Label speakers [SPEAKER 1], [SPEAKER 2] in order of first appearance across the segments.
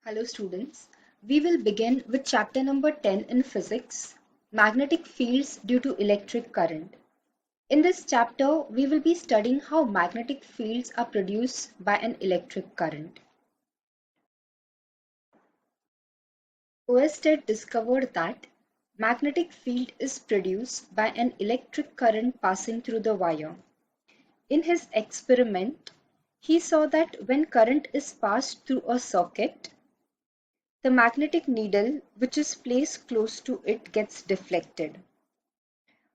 [SPEAKER 1] Hello students, we will begin with chapter number 10 in physics, magnetic fields due to electric current. In this chapter, we will be studying how magnetic fields are produced by an electric current. Oersted discovered that magnetic field is produced by an electric current passing through the wire. In his experiment, he saw that when current is passed through a socket, the magnetic needle which is placed close to it gets deflected.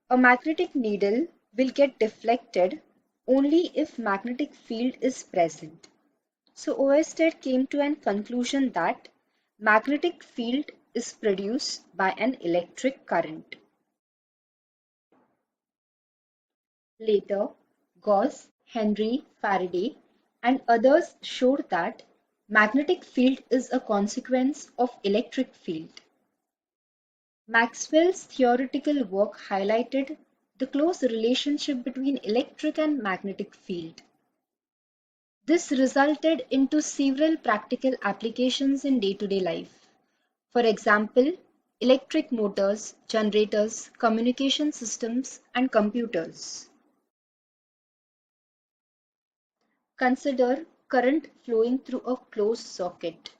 [SPEAKER 1] A magnetic needle will get deflected only if magnetic field is present. So Oersted came to a conclusion that magnetic field is produced by an electric current. Later, Gauss, Henry, Faraday, and others showed that magnetic field is a consequence of electric field. Maxwell's theoretical work highlighted the close relationship between electric and magnetic field. This resulted into several practical applications in day-to-day life. For example, electric motors, generators, communication systems, and computers. Consider current flowing through a closed socket.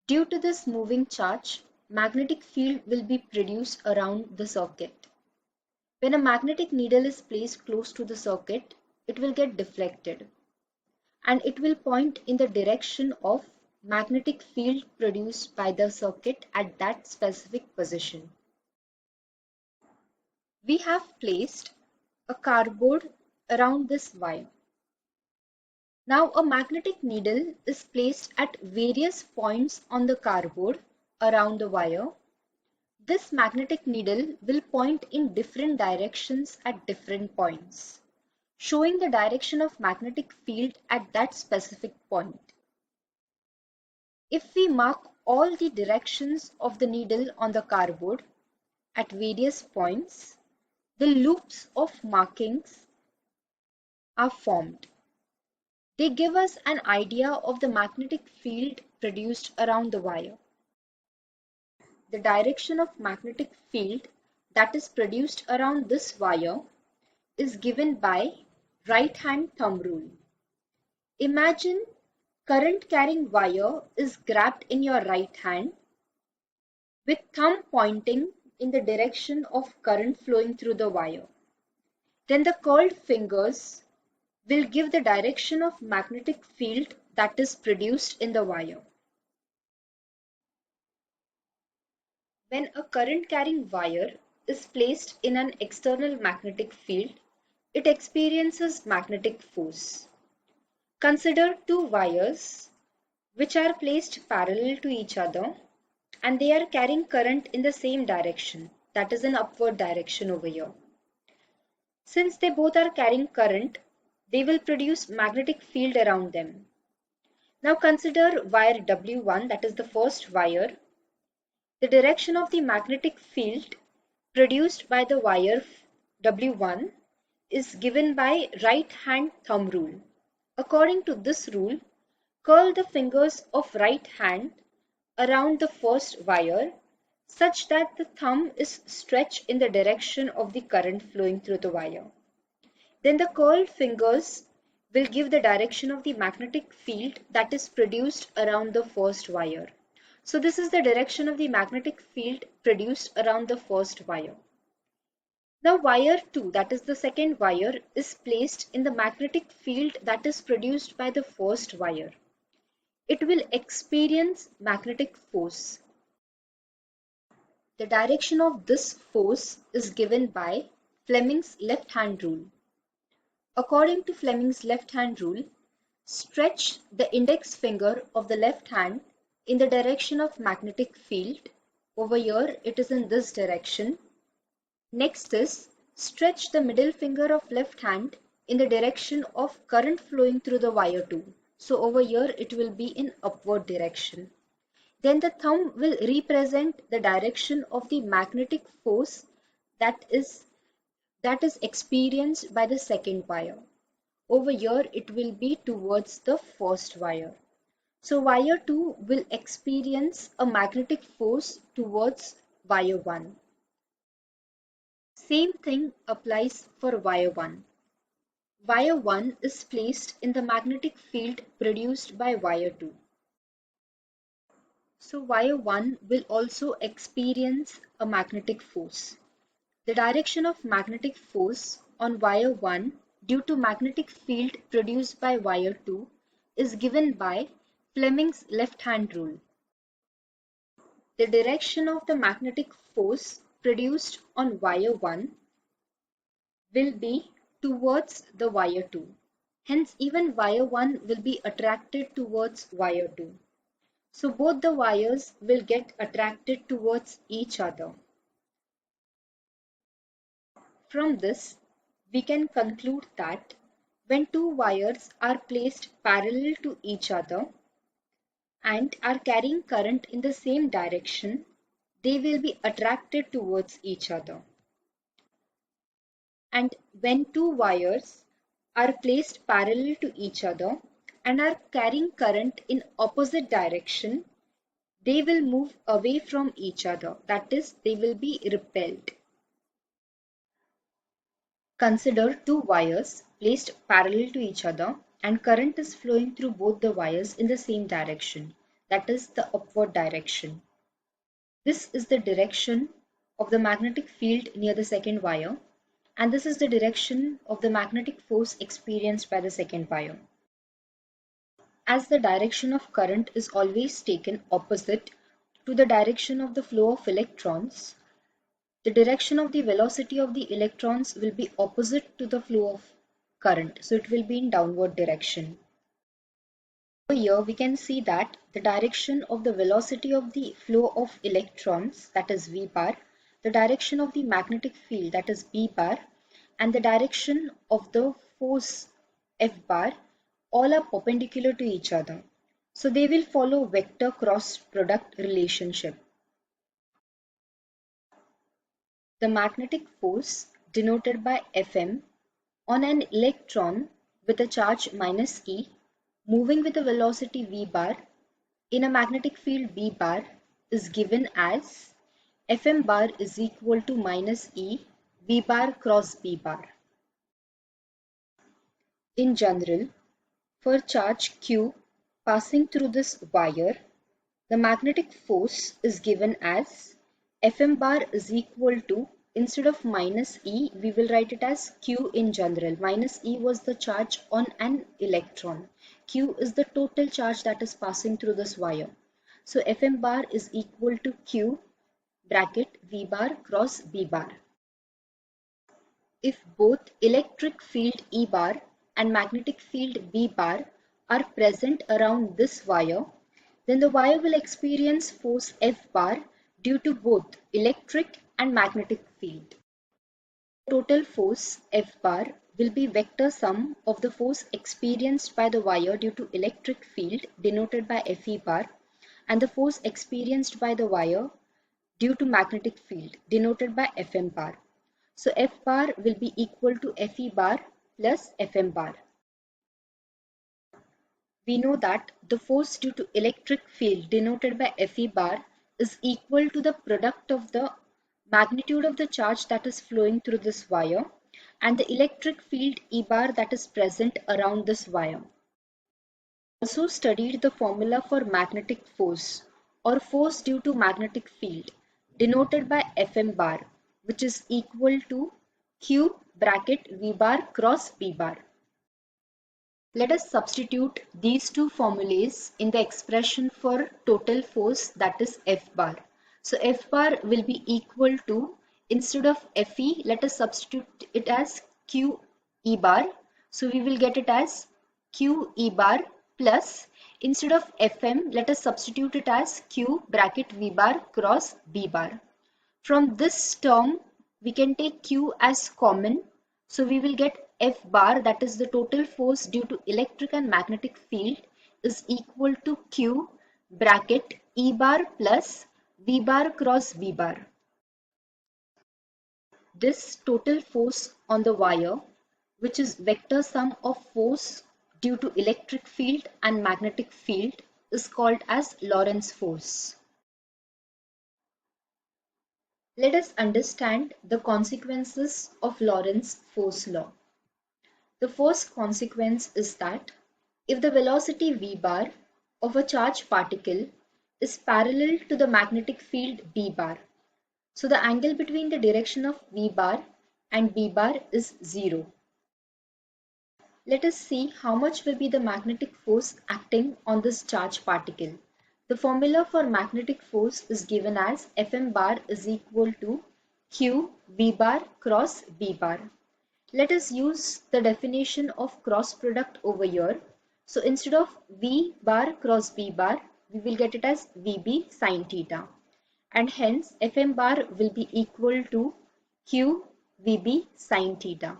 [SPEAKER 1] Due to this moving charge, magnetic field will be produced around the socket. When a magnetic needle is placed close to the socket, it will get deflected and it will point in the direction of magnetic field produced by the socket at that specific position. We have placed a cardboard around this wire. Now a magnetic needle is placed at various points on the cardboard around the wire. This magnetic needle will point in different directions at different points, showing the direction of magnetic field at that specific point. If we mark all the directions of the needle on the cardboard at various points, the loops of markings are formed. They give us an idea of the magnetic field produced around the wire. The direction of magnetic field that is produced around this wire is given by right-hand thumb rule. Imagine current carrying wire is grabbed in your right hand with thumb pointing in the direction of current flowing through the wire. Then the curled fingers will give the direction of magnetic field that is produced in the wire. When a current carrying wire is placed in an external magnetic field, it experiences magnetic force. Consider two wires which are placed parallel to each other and they are carrying current in the same direction, that is an upward direction over here. Since they both are carrying current, they will produce magnetic field around them. Now consider wire W1, that is the first wire. The direction of the magnetic field produced by the wire W1 is given by right-hand thumb rule. According to this rule, curl the fingers of right hand around the first wire such that the thumb is stretched in the direction of the current flowing through the wire. Then the curled fingers will give the direction of the magnetic field that is produced around the first wire. So this is the direction of the magnetic field produced around the first wire. Now wire 2, that is the second wire, is placed in the magnetic field that is produced by the first wire. It will experience magnetic force. The direction of this force is given by Fleming's left-hand rule. According to Fleming's left-hand rule, stretch the index finger of the left hand in the direction of magnetic field. Over here it is in this direction. Next is stretch the middle finger of left hand in the direction of current flowing through the wire 2. So over here it will be in upward direction. Then the thumb will represent the direction of the magnetic force that is experienced by the second wire. Over here it will be towards the first wire. So wire 2 will experience a magnetic force towards wire 1. Same thing applies for wire 1. Wire 1 is placed in the magnetic field produced by wire 2. So wire 1 will also experience a magnetic force. The direction of magnetic force on wire 1 due to magnetic field produced by wire 2 is given by Fleming's left-hand rule. The direction of the magnetic force produced on wire 1 will be towards the wire 2. Hence, even wire 1 will be attracted towards wire 2. So, both the wires will get attracted towards each other. From this, we can conclude that when two wires are placed parallel to each other and are carrying current in the same direction, they will be attracted towards each other. And when two wires are placed parallel to each other and are carrying current in opposite direction, they will move away from each other. That is, they will be repelled. Consider two wires placed parallel to each other and current is flowing through both the wires in the same direction, that is the upward direction. This is the direction of the magnetic field near the second wire, and this is the direction of the magnetic force experienced by the second wire. As the direction of current is always taken opposite to the direction of the flow of electrons, the direction of the velocity of the electrons will be opposite to the flow of current. So it will be in downward direction. Here we can see that the direction of the velocity of the flow of electrons, that is V bar, the direction of the magnetic field, that is B bar, and the direction of the force F bar, all are perpendicular to each other. So they will follow vector cross product relationship. The magnetic force, denoted by Fm, on an electron with a charge -e moving with a velocity v bar in a magnetic field B bar is given as Fm bar is equal to -e v bar cross B bar. In general, for charge Q passing through this wire, the magnetic force is given as Fm bar is equal to, instead of -e, we will write it as Q in general. -e was the charge on an electron. Q is the total charge that is passing through this wire. So Fm bar is equal to Q bracket V bar cross B bar. If both electric field E bar and magnetic field B bar are present around this wire, then the wire will experience force F bar due to both electric and magnetic field. Total force F bar will be vector sum of the force experienced by the wire due to electric field, denoted by Fe bar, and the force experienced by the wire due to magnetic field, denoted by Fm bar. So F bar will be equal to Fe bar plus Fm bar. We know that the force due to electric field, denoted by Fe bar, is equal to the product of the magnitude of the charge that is flowing through this wire and the electric field E bar that is present around this wire. Also studied the formula for magnetic force or force due to magnetic field, denoted by Fm bar, which is equal to Q bracket V bar cross B bar. Let us substitute these two formulas in the expression for total force, that is F bar. So F bar will be equal to, instead of Fe, let us substitute it as Q E bar. So we will get it as Q E bar plus, instead of Fm, let us substitute it as Q bracket V bar cross B bar. From this term, we can take Q as common. So we will get F bar, that is the total force due to electric and magnetic field, is equal to Q bracket E bar plus V bar cross B bar. This total force on the wire, which is vector sum of force due to electric field and magnetic field, is called as Lorentz force. Let us understand the consequences of Lorentz force law. The first consequence is that if the velocity v bar of a charged particle is parallel to the magnetic field b bar, so the angle between the direction of v bar and b bar is 0. Let us see how much will be the magnetic force acting on this charged particle. The formula for magnetic force is given as Fm bar is equal to Q V bar cross B bar. Let us use the definition of cross product over here. So instead of V bar cross B bar, we will get it as Vb sin theta. And hence Fm bar will be equal to Q Vb sin theta,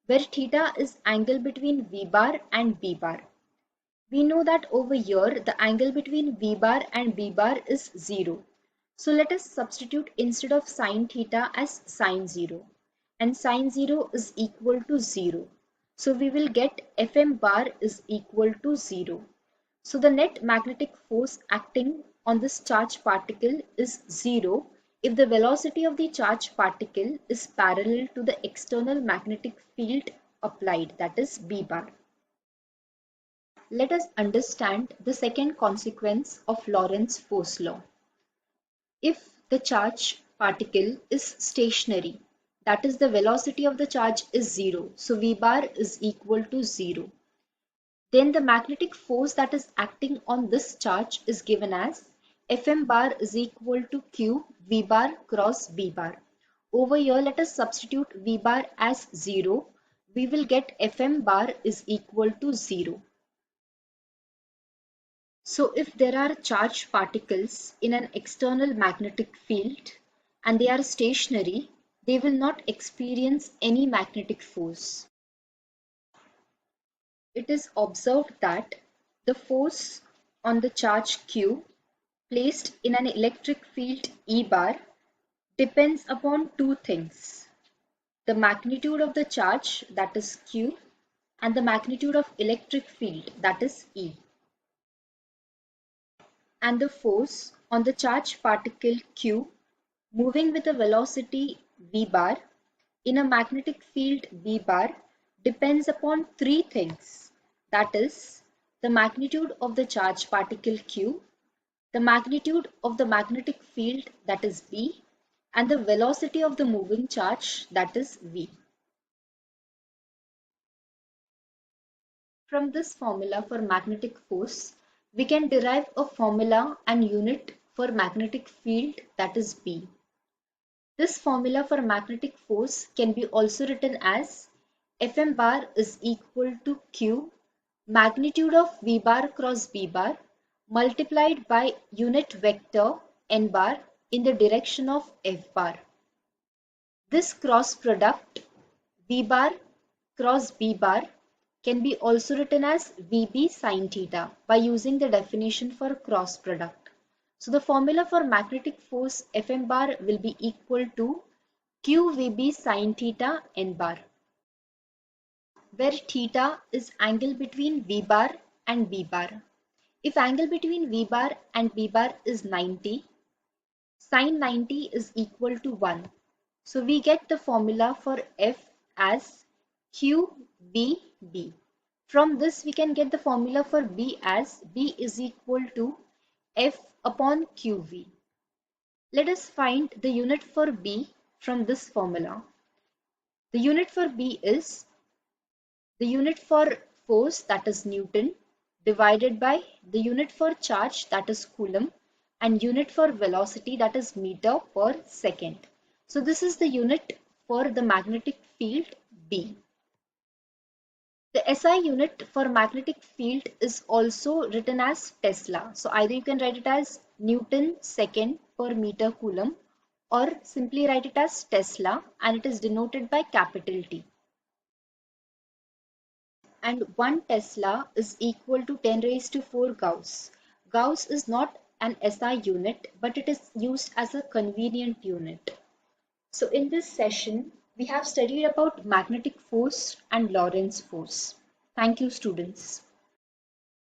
[SPEAKER 1] where theta is angle between V bar and B bar. We know that over here the angle between V bar and B bar is 0. So let us substitute instead of sin theta as sin 0, and sin 0 is equal to 0. So we will get Fm bar is equal to 0. So the net magnetic force acting on this charged particle is 0 if the velocity of the charged particle is parallel to the external magnetic field applied, that is B bar. Let us understand the second consequence of Lorentz force law. If the charged particle is stationary, that is the velocity of the charge is 0, so V bar is equal to 0. Then the magnetic force that is acting on this charge is given as Fm bar is equal to Q V bar cross B bar. Over here let us substitute V bar as 0. We will get Fm bar is equal to 0. So if there are charged particles in an external magnetic field and they are stationary, they will not experience any magnetic force. It is observed that the force on the charge Q placed in an electric field E bar depends upon two things: the magnitude of the charge, that is Q, and the magnitude of electric field, that is E. And the force on the charged particle Q moving with a velocity v bar in a magnetic field B bar depends upon three things, that is the magnitude of the charged particle Q, the magnitude of the magnetic field, that is B, and the velocity of the moving charge, that is V. From this formula for magnetic force, we can derive a formula and unit for magnetic field, that is B. This formula for magnetic force can be also written as Fm bar is equal to Q magnitude of V bar cross B bar multiplied by unit vector n bar in the direction of F bar. This cross product V bar cross B bar can be also written as Vb sin theta by using the definition for cross product. So the formula for magnetic force Fm bar will be equal to QVB sin theta n bar, where theta is angle between V bar and B bar. If angle between V bar and B bar is 90, sin 90 is equal to 1. So we get the formula for F as QBB. From this we can get the formula for B as B is equal to F upon QV. Let us find the unit for B from this formula. The unit for B is the unit for force, that is Newton, divided by the unit for charge, that is Coulomb, and unit for velocity, that is meter per second. So this is the unit for the magnetic field B. The SI unit for magnetic field is also written as Tesla. So either you can write it as Newton second per meter Coulomb, or simply write it as Tesla, and it is denoted by capital T. And 1 Tesla is equal to 10 raised to 4 Gauss. Gauss is not an SI unit, but it is used as a convenient unit. So in this session, we have studied about magnetic force and Lorentz force. Thank you, students.